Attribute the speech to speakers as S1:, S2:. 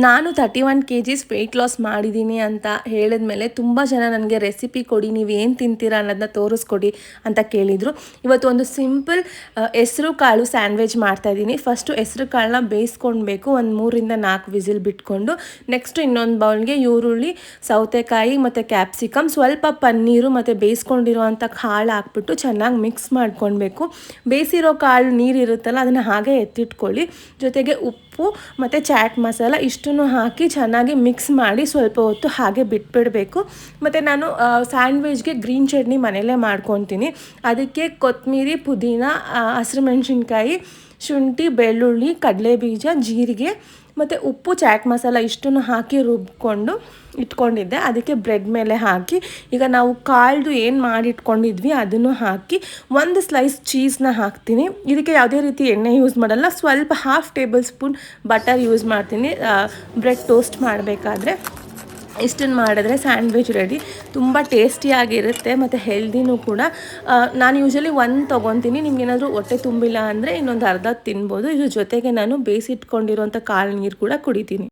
S1: ನಾನು 31 kgs weight loss ಮಾಡಿದ್ದೀನಿ ಅಂತ ಹೇಳಿದ್ಮೇಲೆ ತುಂಬ ಜನ ನನಗೆ ರೆಸಿಪಿ ಕೊಡಿ, ನೀವು ಏನು ತಿಂತೀರಾ ಅನ್ನೋದನ್ನ ತೋರಿಸ್ಕೊಡಿ ಅಂತ ಕೇಳಿದರು. ಇವತ್ತು ಒಂದು ಸಿಂಪಲ್ ಹೆಸರು ಕಾಳು ಸ್ಯಾಂಡ್ವಿಚ್ ಮಾಡ್ತಾಯಿದ್ದೀನಿ. ಫಸ್ಟು ಹೆಸರು ಕಾಳನ್ನ ಬೇಯಿಸ್ಕೊಳ್ಬೇಕು, ಒಂದು 3ರಿಂದ 4 ವಿಸಿಲ್ ಬಿಟ್ಕೊಂಡು. ನೆಕ್ಸ್ಟು ಇನ್ನೊಂದು ಬೌಲ್ಗೆ ಈರುಳ್ಳಿ, ಸೌತೆಕಾಯಿ ಮತ್ತು ಕ್ಯಾಪ್ಸಿಕಮ್, ಸ್ವಲ್ಪ ಪನ್ನೀರು ಮತ್ತು ಬೇಯಿಸ್ಕೊಂಡಿರೋವಂಥ ಕಾಳು ಹಾಕ್ಬಿಟ್ಟು ಚೆನ್ನಾಗಿ ಮಿಕ್ಸ್ ಮಾಡ್ಕೊಳ್ಬೇಕು. ಬೇಯಿಸಿರೋ ಕಾಳು ನೀರಿರುತ್ತಲ್ಲ ಅದನ್ನು ಹಾಗೆ ಎತ್ತಿಟ್ಕೊಳ್ಳಿ. ಜೊತೆಗೆ ಉಪ್ಪು ಮತ್ತು ಚಾಟ್ ಮಸಾಲ ಇಷ್ಟನ್ನು ಹಾಕಿ ಚೆನ್ನಾಗಿ ಮಿಕ್ಸ್ ಮಾಡಿ ಸ್ವಲ್ಪ ಹೊತ್ತು ಹಾಗೆ ಬಿಟ್ಬಿಡಬೇಕು. ಮತ್ತು ನಾನು ಸ್ಯಾಂಡ್ವಿಚ್ಗೆ ಗ್ರೀನ್ ಚಟ್ನಿ ಮನೆಯಲ್ಲೇ ಮಾಡ್ಕೊತೀನಿ. ಅದಕ್ಕೆ ಕೊತ್ತಂಬರಿ, ಪುದೀನ, ಹಸಿರು ಮೆಣಸಿನ್ಕಾಯಿ, ಶುಂಠಿ, ಬೆಳ್ಳುಳ್ಳಿ, ಕಡಲೆಬೀಜ, ಜೀರಿಗೆ ಮತ್ತು ಉಪ್ಪು, ಚಾಟ್ ಮಸಾಲ ಇಷ್ಟನ್ನು ಹಾಕಿ ರುಬ್ಕೊಂಡು ಇಟ್ಕೊಂಡಿದ್ದೆ. ಅದಕ್ಕೆ ಬ್ರೆಡ್ ಮೇಲೆ ಹಾಕಿ ಈಗ ನಾವು ಕಾಳ್ದು ಏನು ಮಾಡಿಟ್ಕೊಂಡಿದ್ವಿ ಅದನ್ನು ಹಾಕಿ ಒಂದು ಸ್ಲೈಸ್ ಚೀಸ್ನ ಹಾಕ್ತೀನಿ. ಇದಕ್ಕೆ ಯಾವುದೇ ರೀತಿ ಎಣ್ಣೆ ಯೂಸ್ ಮಾಡಲ್ಲ, ಸ್ವಲ್ಪ 1/2 ಟೇಬಲ್ ಸ್ಪೂನ್ ಬಟರ್ ಯೂಸ್ ಮಾಡ್ತೀನಿ ಬ್ರೆಡ್ ಟೋಸ್ಟ್ ಮಾಡಬೇಕಾದ್ರೆ. ಇಷ್ಟನ್ನು ಮಾಡಿದ್ರೆ ಸ್ಯಾಂಡ್ವಿಚ್ ರೆಡಿ. ತುಂಬ ಟೇಸ್ಟಿಯಾಗಿರುತ್ತೆ ಮತ್ತು ಹೆಲ್ದಿನೂ ಕೂಡ. ನಾನು ಯೂಶ್ವಲಿ ಒಂದು ತೊಗೊತೀನಿ, ನಿಮ್ಗೇನಾದರೂ ಹೊಟ್ಟೆ ತುಂಬಿಲ್ಲ ಅಂದರೆ ಇನ್ನೊಂದು ಅರ್ಧ ತಿನ್ಬೋದು. ಇದ್ರ ಜೊತೆಗೆ ನಾನು ಬೇಯಿಸಿಟ್ಕೊಂಡಿರೋಂಥ ಕಾಳು ನೀರು ಕೂಡ ಕುಡಿತೀನಿ.